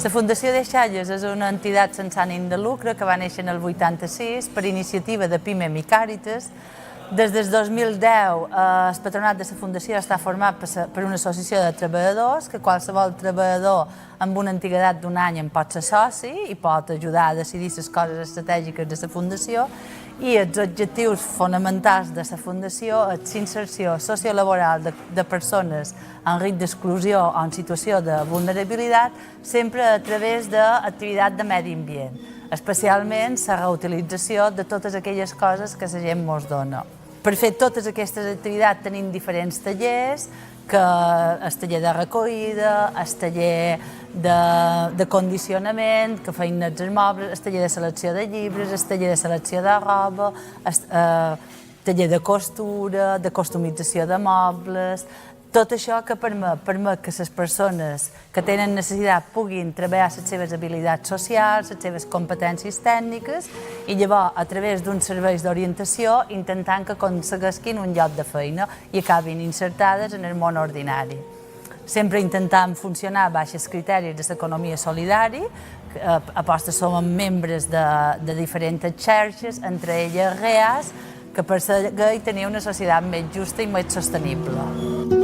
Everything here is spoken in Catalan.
La Fundació d'Eixalles és una entitat sense ànim de lucre que va néixer en el 86 per iniciativa de PIMEM i Càritas. Des del 2010 el patronat de la Fundació està format per una associació de treballadors que qualsevol treballador amb una antiguitat d'un any en pot ser soci i pot ajudar a decidir les coses estratègiques de la Fundació, i els objectius fonamentals de la Fundació és l'inserció sociolaboral de persones en risc d'exclusió o en situació de vulnerabilitat, sempre a través d'activitat de medi ambient, especialment la reutilització de totes aquelles coses que la gent ens dona. Per fer totes aquestes activitats tenim diferents tallers, que el taller de recollida, el taller de condicionament, que feien els mobles, el taller de selecció de llibres, el taller de selecció de roba, el taller de costura, de customització de mobles. Tot això que permet que les persones que tenen necessitat puguin treballar les seves habilitats socials, les seves competències tècniques i llavors, a través d'uns serveis d'orientació, intentant que aconseguisquin un lloc de feina i acabin insertades en el món ordinari. Sempre intentant funcionar baix els criteris de l'economia solidària, aposta som membres de diferents xarxes, entre elles REAS, que persegueix tenir una societat més justa i més sostenible.